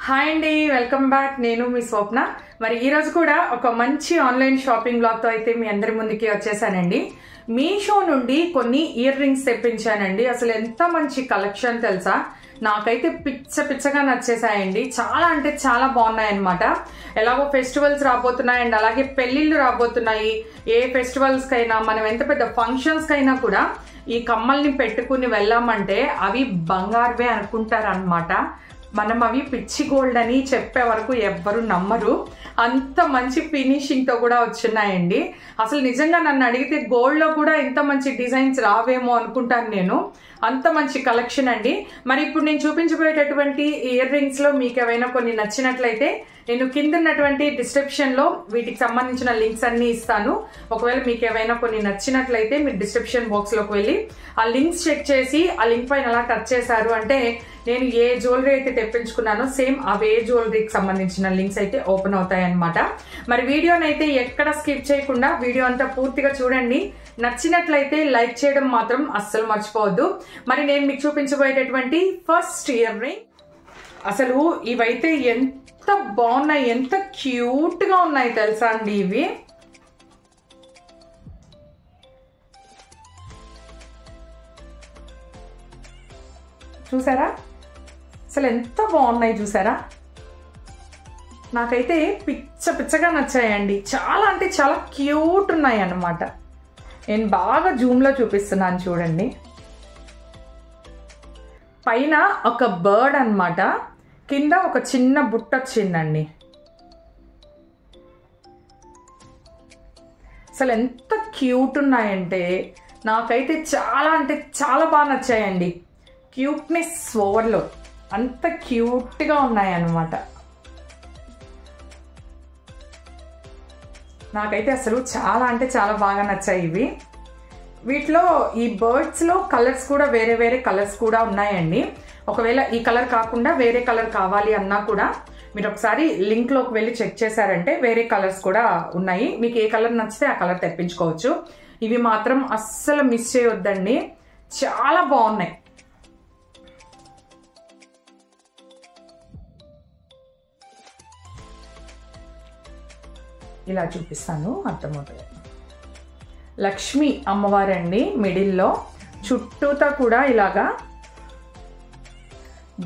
Hi అండి, welcome back. నేను మీ స్వప్న. మరి ఈ రోజు కూడా ఒక మంచి ఆన్లైన్ షాపింగ్ బ్లాగ్ తో అయితే మీ అందరి ముందుకి వచ్చేసానండి. మీషో నుండి కొన్ని ఇయర్ రింగ్స్ తెప్పించానండి. అసలు ఎంత మంచి కలెక్షన్ తెలుసా, నాకైతే పిచ్చగా నచ్చేసాయండి. చాలా అంటే చాలా బాగున్నాయి అనమాట. ఎలాగో ఫెస్టివల్స్ రాబోతున్నాయి అండ్ అలాగే పెళ్లిళ్ళు రాబోతున్నాయి. ఏ ఫెస్టివల్స్ కైనా మనం ఎంత పెద్ద ఫంక్షన్స్ కైనా కూడా ఈ కమ్మల్ని పెట్టుకుని వెళ్ళామంటే అవి బంగారువే అనుకుంటారు అనమాట. మనం అవి పిచ్చి గోల్డ్ అని చెప్పే వరకు ఎవ్వరు నమ్మరు. అంత మంచి ఫినిషింగ్ తో కూడా వచ్చున్నాయండి. అసలు నిజంగా నన్ను అడిగితే గోల్డ్ లో కూడా ఇంత మంచి డిజైన్స్ రావేమో అనుకుంటాను నేను. అంత మంచి కలెక్షన్ అండి. మరి ఇప్పుడు నేను చూపించబోయేటటువంటి ఇయర్ రింగ్స్ లో మీకు ఏవైనా కొన్ని నచ్చినట్లయితే నేను కింద ఉన్నటువంటి డిస్క్రిప్షన్ లో వీటికి సంబంధించిన లింక్స్ అన్ని ఇస్తాను. ఒకవేళ మీకు ఏవైనా కొన్ని నచ్చినట్లయితే మీరు డిస్క్రిప్షన్ బాక్స్ లోకి వెళ్ళి ఆ లింక్స్ చెక్ చేసి ఆ లింక్ పైన అలా టచ్ చేశారు అంటే నేను ఏ జ్యువెలరీ అయితే తెప్పించుకున్నానో సేమ్ అవే జ్యువెలరీకి సంబంధించిన లింక్స్ అయితే ఓపెన్ అవుతాయి అనమాట. మరి వీడియోని అయితే ఎక్కడ స్కిప్ చేయకుండా వీడియో అంతా పూర్తిగా చూడండి. నచ్చినట్లయితే లైక్ చేయడం మాత్రం అస్సలు మర్చిపోవద్దు. మరి నేను మీకు చూపించబోయేటటువంటి ఫస్ట్ ఇయర్ రింగ్, అసలు ఇవైతే ఎంత బాగున్నాయి, ఎంత క్యూట్ గా ఉన్నాయి తెలుసా అండి. ఇవి చూసారా, అసలు ఎంత బాగున్నాయి చూసారా. నాకైతే పిచ్చగా నచ్చాయండి. చాలా అంటే చాలా క్యూట్ ఉన్నాయి అన్నమాట. నేను బాగా జూమ్లో చూపిస్తున్నాను చూడండి. పైన ఒక బర్డ్ అన్నమాట, కింద ఒక చిన్న బుట్ట వచ్చిందండి. అసలు ఎంత క్యూట్ ఉన్నాయంటే నాకైతే చాలా అంటే చాలా బాగా నచ్చాయండి. క్యూట్నెస్ ఓవర్లో అంత క్యూట్గా ఉన్నాయి అన్నమాట. నాకైతే అసలు చాలా అంటే చాలా బాగా నచ్చాయి ఇవి. వీటిలో ఈ బర్డ్స్లో కలర్స్ కూడా వేరే కలర్స్ కూడా ఉన్నాయండి. ఒకవేళ ఈ కలర్ కాకుండా వేరే కలర్ కావాలి అన్నా కూడా మీరు ఒకసారి లింక్లోకి వెళ్ళి చెక్ చేశారంటే వేరే కలర్స్ కూడా ఉన్నాయి. మీకు ఏ కలర్ నచ్చితే ఆ కలర్ తెప్పించుకోవచ్చు. ఇవి మాత్రం అస్సలు మిస్ చేయొద్దండి, చాలా బాగున్నాయి. ఇలా చూపిస్తాను అర్థమవుతుంది. లక్ష్మీ అమ్మవారండి, మిడిల్లో చుట్టూతా కూడా ఇలాగా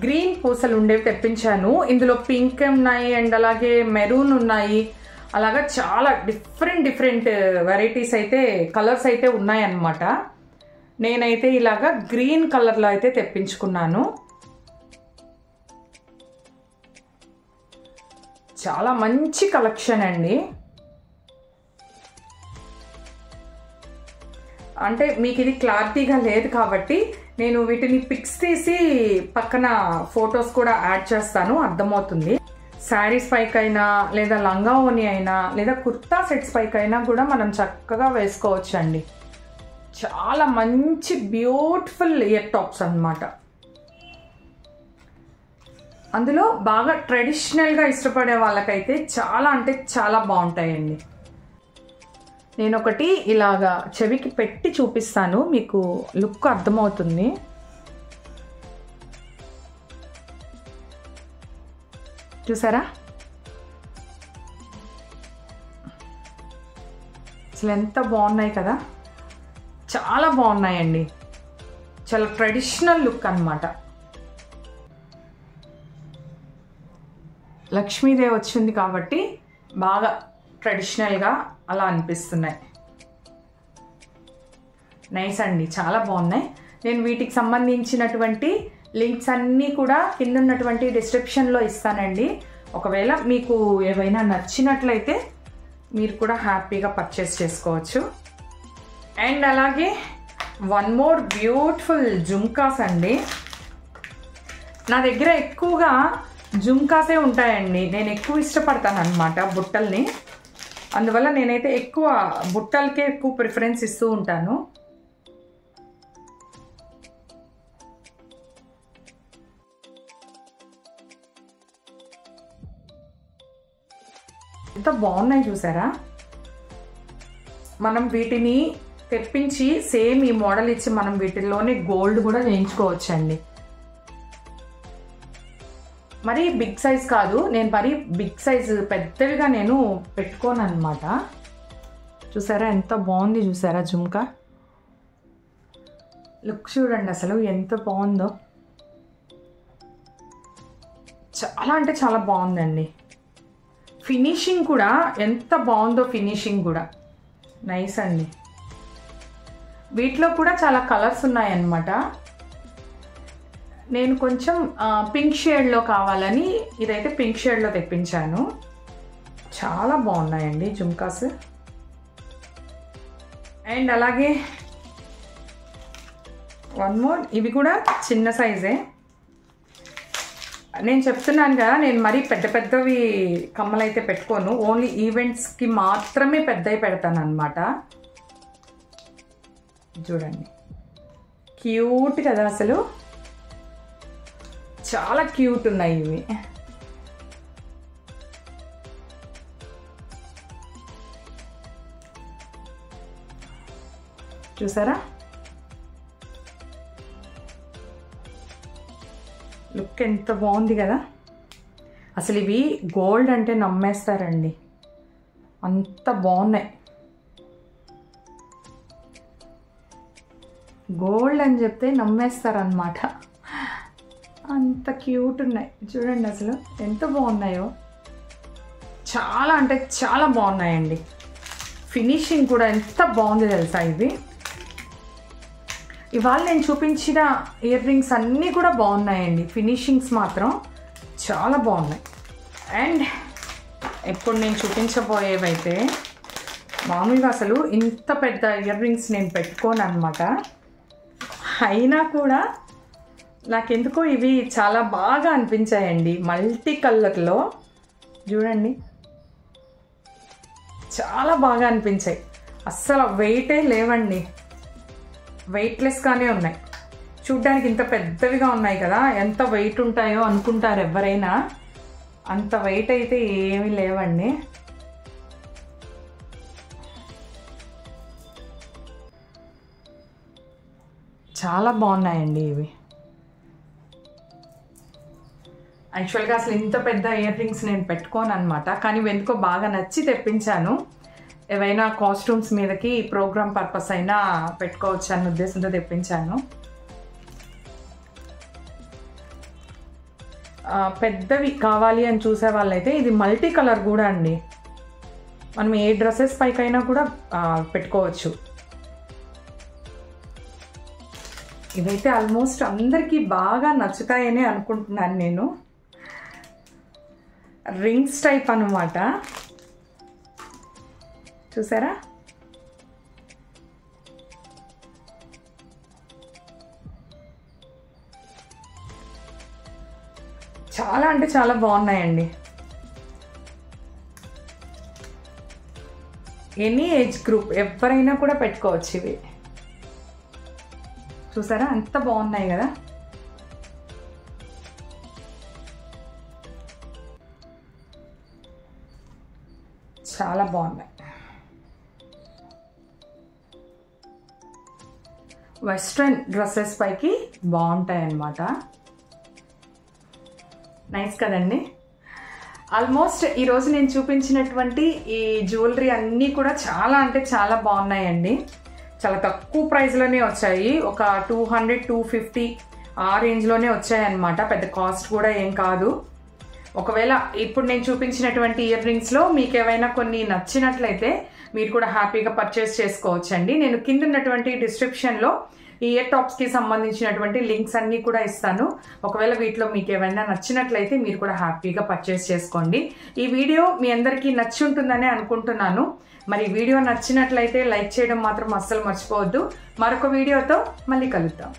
గ్రీన్ పూసలు ఉండేవి తెప్పించాను. ఇందులో పింక్ ఉన్నాయి అండ్ అలాగే మెరూన్ ఉన్నాయి. అలాగా చాలా డిఫరెంట్ వెరైటీస్ అయితే కలర్స్ అయితే ఉన్నాయన్నమాట. నేనైతే ఇలాగా గ్రీన్ కలర్లో అయితే తెప్పించుకున్నాను. చాలా మంచి కలెక్షన్ అండి. అంటే మీకు ఇది క్లారిటీగా లేదు కాబట్టి నేను వీటిని పిక్స్ తీసి పక్కన ఫొటోస్ కూడా యాడ్ చేస్తాను, అర్థమవుతుంది. శారీస్ పైకైనా లేదా లంగా ఓని అయినా లేదా కుర్తా సెట్స్ పైకైనా కూడా మనం చక్కగా వేసుకోవచ్చు అండి. చాలా మంచి బ్యూటిఫుల్ ఇయర్ టాప్స్ అన్నమాట. అందులో బాగా ట్రెడిషనల్గా ఇష్టపడే వాళ్ళకైతే చాలా అంటే చాలా బాగుంటాయండి. నేను ఒకటి ఇలాగా చెవికి పెట్టి చూపిస్తాను, మీకు లుక్ అర్థమవుతుంది. చూసారా, అసలు ఎంత బాగున్నాయి కదా, చాలా బాగున్నాయండి. చాలా ట్రెడిషనల్ లుక్ అన్నమాట. లక్ష్మీదేవి వచ్చింది కాబట్టి బాగా ట్రెడిషనల్గా అలా అనిపిస్తున్నాయి. నైస్ అండి, చాలా బాగున్నాయి. నేను వీటికి సంబంధించినటువంటి లింక్స్ అన్నీ కూడా కింద ఉన్నటువంటి డిస్క్రిప్షన్లో ఇస్తానండి. ఒకవేళ మీకు ఏవైనా నచ్చినట్లయితే మీరు కూడా హ్యాపీగా పర్చేస్ చేసుకోవచ్చు. అండ్ అలాగే వన్ మోర్ బ్యూటిఫుల్ జుమ్కాస్ అండి. నా దగ్గర ఎక్కువగా జుమ్కాసే ఉంటాయండి. నేను ఎక్కువ ఇష్టపడతాను అన్నమాట బుట్టల్ని. అందువల్ల నేనైతే ఎక్కువ బుట్టలకే ఎక్కువ ప్రిఫరెన్స్ ఇస్తూ ఉంటాను. ఎంత బాగున్నాయి చూసారా. మనం వీటిని తెప్పించి సేమ్ ఈ మోడల్ ఇచ్చి మనం వీటిల్లోనే గోల్డ్ కూడా చేయించుకోవచ్చండి. మరీ బిగ్ సైజ్ కాదు, నేను మరీ బిగ్ సైజ్ పెద్దవిగా నేను పెట్టుకోను అనమాట. చూసారా ఎంత బాగుంది, చూసారా జుమ్కా లుక్ చూడండి అసలు ఎంత బాగుందో. చాలా అంటే చాలా బాగుందండి. ఫినిషింగ్ కూడా ఎంత బాగుందో, ఫినిషింగ్ కూడా నైస్ అండి. వీటిలో కూడా చాలా కలర్స్ ఉన్నాయన్నమాట. నేను కొంచెం పింక్ షేడ్లో కావాలని ఇదైతే పింక్ షేడ్లో తెప్పించాను. చాలా బాగున్నాయండి జుమ్కాస్. అండ్ అలాగే వన్ మోర్, ఇవి కూడా చిన్న సైజే. నేను చెప్తున్నాను కదా, నేను మరీ పెద్ద పెద్దవి కమ్మలు అయితే పెట్టుకోను, ఓన్లీ ఈవెంట్స్కి మాత్రమే పెద్దవి పెడతాను అనమాట. చూడండి క్యూట్ కదా అసలు, చాలా క్యూట్ ఉన్నాయి ఇవి. చూసారా లుక్ ఎంత బాగుంది కదా. అసలు ఇవి గోల్డ్ అంటే నమ్మేస్తారండి, అంత బాగున్నాయి. గోల్డ్ అని చెప్తే నమ్మేస్తారనమాట, అంత క్యూట్ ఉన్నాయి. చూడండి అసలు ఎంత బాగున్నాయో, చాలా అంటే చాలా బాగున్నాయండి. ఫినిషింగ్ కూడా ఎంత బాగుంది తెలుసా. ఇవి ఇవాళ నేను చూపించిన ఇయర్ రింగ్స్ అన్నీ కూడా బాగున్నాయండి, ఫినిషింగ్స్ మాత్రం చాలా బాగున్నాయి. అండ్ ఇప్పుడు నేను చూపించబోయేవైతే మామూలుగా అసలు ఇంత పెద్ద ఇయర్ రింగ్స్ నేను పెట్టుకోను అనమాట. అయినా కూడా నాకెందుకో ఇవి చాలా బాగా అనిపించాయండి. మల్టీ కలర్లో చూడండి చాలా బాగా అనిపించాయి. అస్సలు వెయిటే లేవండి, వెయిట్లెస్గానే ఉన్నాయి. చూడ్డానికి ఇంత పెద్దవిగా ఉన్నాయి కదా, ఎంత వెయిట్ ఉంటాయో అనుకుంటారు ఎవరైనా, అంత వెయిట్ అయితే ఏమీ లేవండి. చాలా బాగున్నాయండి ఇవి. యాక్చువల్గా అసలు ఇంత పెద్ద ఇయర్ రింగ్స్ నేను పెట్టుకోను అనమాట, కానీ ఎందుకో బాగా నచ్చి తెప్పించాను. ఏవైనా కాస్ట్యూమ్స్ మీదకి ప్రోగ్రామ్ పర్పస్ అయినా పెట్టుకోవచ్చు అన్న ఉద్దేశంతో తెప్పించాను. పెద్దవి కావాలి అని చూసే వాళ్ళైతే ఇది మల్టీ కలర్ కూడా అండి, మనం ఏ డ్రెస్సెస్ పైకైనా కూడా పెట్టుకోవచ్చు. ఇవైతే ఆల్మోస్ట్ అందరికీ బాగా నచ్చుతాయని అనుకుంటున్నాను నేను. రింగ్స్ టైప్ అన్నమాట. చూసారా చాలా అంటే చాలా బాగున్నాయండి. ఎనీ ఏజ్ గ్రూప్ ఎవరైనా కూడా పెట్టుకోవచ్చు ఇవి. చూసారా అంత బాగున్నాయి కదా. చాలా బాగున్నాయి. వెస్ట్రన్ డ్రెస్సెస్ పైకి బాగుంటాయి అన్నమాట. నైస్ కదండి. ఆల్మోస్ట్ ఈరోజు నేను చూపించినటువంటి ఈ జ్యువెలరీ అన్నీ కూడా చాలా అంటే చాలా బాగున్నాయండి. చాలా తక్కువ ప్రైస్లోనే వచ్చాయి, ఒక 200 250 ఆ రేంజ్లోనే వచ్చాయన్నమాట. పెద్ద కాస్ట్ కూడా ఏం కాదు. ఒకవేళ ఇప్పుడు నేను చూపించినటువంటి ఇయర్ రింగ్స్లో మీకు ఏవైనా కొన్ని నచ్చినట్లయితే మీరు కూడా హ్యాపీగా పర్చేస్ చేసుకోవచ్చండి. నేను కింద ఉన్నటువంటి డిస్క్రిప్షన్లో ఈ ఇయర్ టాప్స్కి సంబంధించినటువంటి లింక్స్ అన్నీ కూడా ఇస్తాను. ఒకవేళ వీటిలో మీకు ఏమైనా నచ్చినట్లయితే మీరు కూడా హ్యాపీగా పర్చేస్ చేసుకోండి. ఈ వీడియో మీ అందరికీ నచ్చి ఉంటుందని అనుకుంటున్నాను. మరి వీడియో నచ్చినట్లయితే లైక్ చేయడం మాత్రం అస్సలు మర్చిపోవద్దు. మరొక వీడియోతో మళ్ళీ కలుద్దాం.